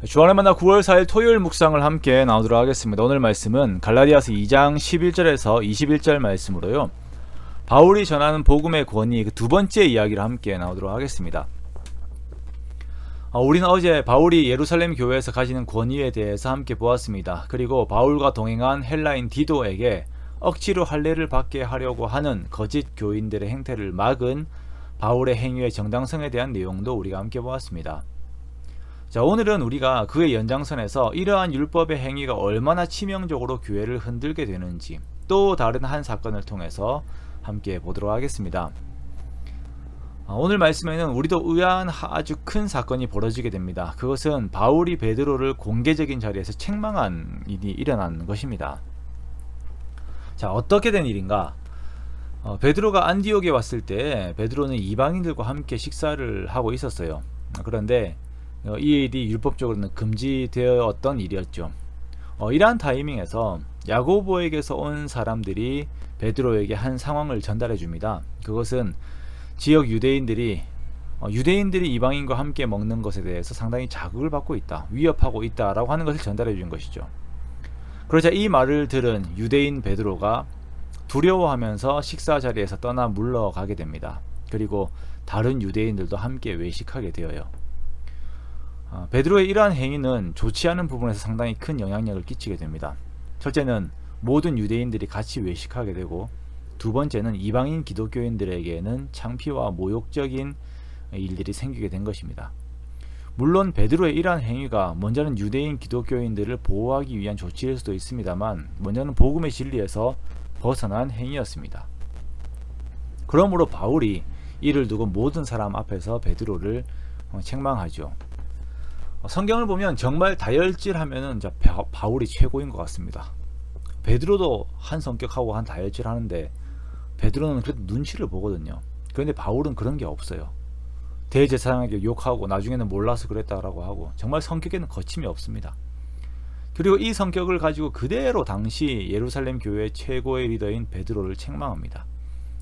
주안의 만나 9월 4일 토요일 묵상을 함께 나누도록 하겠습니다. 오늘 말씀은 갈라디아서 2장 11절에서 21절 말씀으로요, 바울이 전하는 복음의 권위, 그 두 번째 이야기를 함께 나누도록 하겠습니다. 우리는 어제 바울이 예루살렘 교회에서 가지는 권위에 대해서 함께 보았습니다. 그리고 바울과 동행한 헬라인 디도에게 억지로 할례를 받게 하려고 하는 거짓 교인들의 행태를 막은 바울의 행위의 정당성에 대한 내용도 우리가 함께 보았습니다. 자, 오늘은 우리가 그의 연장선에서 이러한 율법의 행위가 얼마나 치명적으로 교회를 흔들게 되는지 또 다른 한 사건을 통해서 함께 보도록 하겠습니다. 오늘 말씀에는 우리도 의아한 아주 큰 사건이 벌어지게 됩니다. 그것은 바울이 베드로를 공개적인 자리에서 책망한 일이 일어난 것입니다. 자, 어떻게 된 일인가? 베드로가 안디옥에 왔을 때 베드로는 이방인들과 함께 식사를 하고 있었어요. 그런데 이 일이 율법적으로는 금지되었던 일이었죠. 이러한 타이밍에서 야고보에게서 온 사람들이 베드로에게 한 상황을 전달해 줍니다. 그것은 지역 유대인들이 이방인과 함께 먹는 것에 대해서 상당히 자극을 받고 있다, 위협하고 있다라고 하는 것을 전달해 준 것이죠. 그러자 이 말을 들은 유대인 베드로가 두려워하면서 식사 자리에서 떠나 물러가게 됩니다. 그리고 다른 유대인들도 함께 외식하게 되어요. 베드로의 이러한 행위는 좋지 않은 부분에서 상당히 큰 영향력을 끼치게 됩니다. 첫째는 모든 유대인들이 같이 외식하게 되고, 두 번째는 이방인 기독교인들에게는 창피와 모욕적인 일들이 생기게 된 것입니다. 물론 베드로의 이러한 행위가 먼저는 유대인 기독교인들을 보호하기 위한 조치일 수도 있습니다만, 먼저는 복음의 진리에서 벗어난 행위였습니다. 그러므로 바울이 이를 두고 모든 사람 앞에서 베드로를 책망하죠. 성경을 보면 정말 다혈질하면은 바울이 최고인 것 같습니다. 베드로도 한 성격하고 한 다혈질 하는데 베드로는 그래도 눈치를 보거든요. 그런데 바울은 그런 게 없어요. 대제사장에게 욕하고 나중에는 몰라서 그랬다라고 하고 정말 성격에는 거침이 없습니다. 그리고 이 성격을 가지고 그대로 당시 예루살렘 교회의 최고의 리더인 베드로를 책망합니다.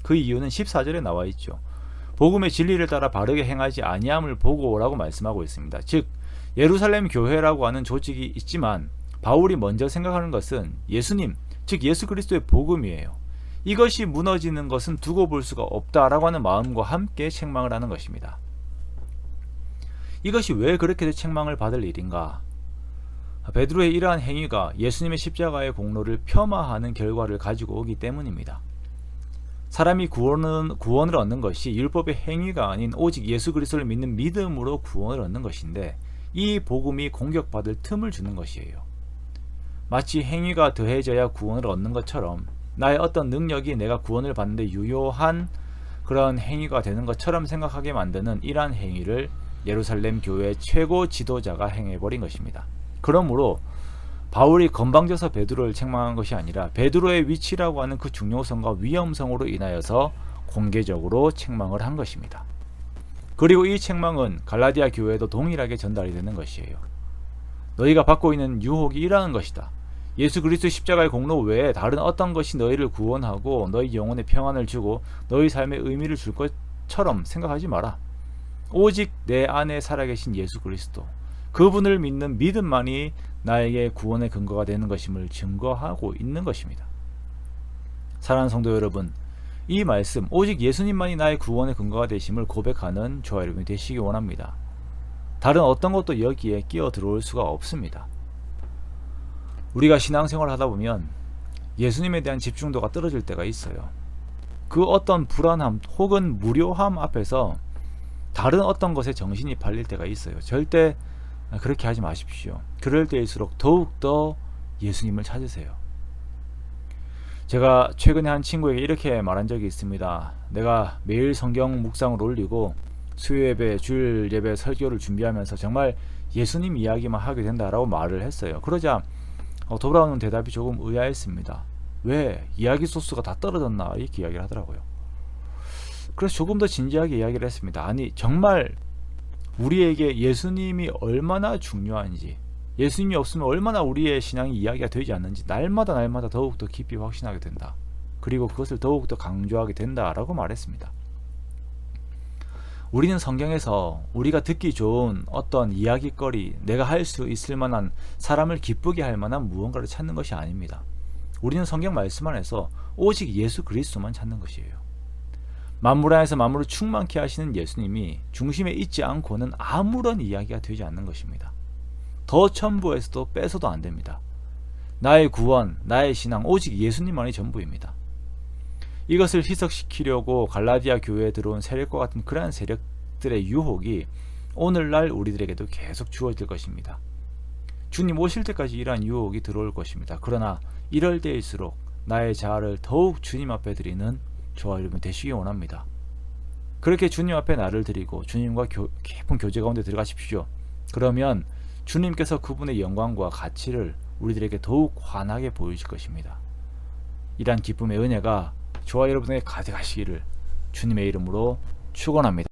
그 이유는 14절에 나와 있죠. 복음의 진리를 따라 바르게 행하지 아니함을 보고라고 말씀하고 있습니다. 즉 예루살렘 교회라고 하는 조직이 있지만 바울이 먼저 생각하는 것은 예수님, 즉 예수 그리스도의 복음이에요. 이것이 무너지는 것은 두고 볼 수가 없다라고 하는 마음과 함께 책망을 하는 것입니다. 이것이 왜 그렇게 책망을 받을 일인가? 베드로의 이러한 행위가 예수님의 십자가의 공로를 폄하하는 결과를 가지고 오기 때문입니다. 사람이 구원을 얻는 것이 율법의 행위가 아닌 오직 예수 그리스도를 믿는 믿음으로 구원을 얻는 것인데, 이 복음이 공격받을 틈을 주는 것이에요. 마치 행위가 더해져야 구원을 얻는 것처럼 나의 어떤 능력이 내가 구원을 받는데 유효한 그런 행위가 되는 것처럼 생각하게 만드는 이러한 행위를 예루살렘 교회 최고 지도자가 행해버린 것입니다. 그러므로 바울이 건방져서 베드로를 책망한 것이 아니라 베드로의 위치라고 하는 그 중요성과 위험성으로 인하여서 공개적으로 책망을 한 것입니다. 그리고 이 책망은 갈라디아 교회에도 동일하게 전달이 되는 것이에요. 너희가 받고 있는 유혹이 이러한 것이다. 예수 그리스도 십자가의 공로 외에 다른 어떤 것이 너희를 구원하고 너희 영혼에 평안을 주고 너희 삶에 의미를 줄 것처럼 생각하지 마라. 오직 내 안에 살아계신 예수 그리스도, 그분을 믿는 믿음만이 나에게 구원의 근거가 되는 것임을 증거하고 있는 것입니다. 사랑하는 성도 여러분, 이 말씀, 오직 예수님만이 나의 구원의 근거가 되심을 고백하는 저와 여러분이 되시기 원합니다. 다른 어떤 것도 여기에 끼어 들어올 수가 없습니다. 우리가 신앙생활을 하다 보면 예수님에 대한 집중도가 떨어질 때가 있어요. 그 어떤 불안함 혹은 무료함 앞에서 다른 어떤 것에 정신이 팔릴 때가 있어요. 절대 그렇게 하지 마십시오. 그럴 때일수록 더욱더 예수님을 찾으세요. 제가 최근에 한 친구에게 이렇게 말한 적이 있습니다. 내가 매일 성경 묵상을 올리고 수요예배, 주일 예배 설교를 준비하면서 정말 예수님 이야기만 하게 된다라고 말을 했어요. 그러자 돌아오는 대답이 조금 의아했습니다. 왜? 이야기 소스가 다 떨어졌나? 이렇게 이야기를 하더라고요. 그래서 조금 더 진지하게 이야기를 했습니다. 아니, 정말 우리에게 예수님이 얼마나 중요한지, 예수님이 없으면 얼마나 우리의 신앙이 이야기가 되지 않는지 날마다 더욱더 깊이 확신하게 된다. 그리고 그것을 더욱더 강조하게 된다라고 말했습니다. 우리는 성경에서 우리가 듣기 좋은 어떤 이야기거리, 내가 할 수 있을 만한, 사람을 기쁘게 할 만한 무언가를 찾는 것이 아닙니다. 우리는 성경 말씀 안에서 오직 예수 그리스도만 찾는 것이에요. 만물 안에서 만물을 충만케 하시는 예수님이 중심에 있지 않고는 아무런 이야기가 되지 않는 것입니다. 더 첨부해서도 빼서도 안 됩니다. 나의 구원, 나의 신앙, 오직 예수님만이 전부입니다. 이것을 희석시키려고 갈라디아 교회에 들어온 세력과 같은 그러한 세력들의 유혹이 오늘날 우리들에게도 계속 주어질 것입니다. 주님 오실 때까지 이러한 유혹이 들어올 것입니다. 그러나 이럴 때일수록 나의 자아를 더욱 주님 앞에 드리는 저와 여러분 되시기 원합니다. 그렇게 주님 앞에 나를 드리고 주님과 깊은 교제 가운데 들어가십시오. 그러면 주님께서 그분의 영광과 가치를 우리들에게 더욱 환하게 보여줄 것입니다. 이러한 기쁨의 은혜가 저와 여러분에게 가득하시기를 주님의 이름으로 축원합니다.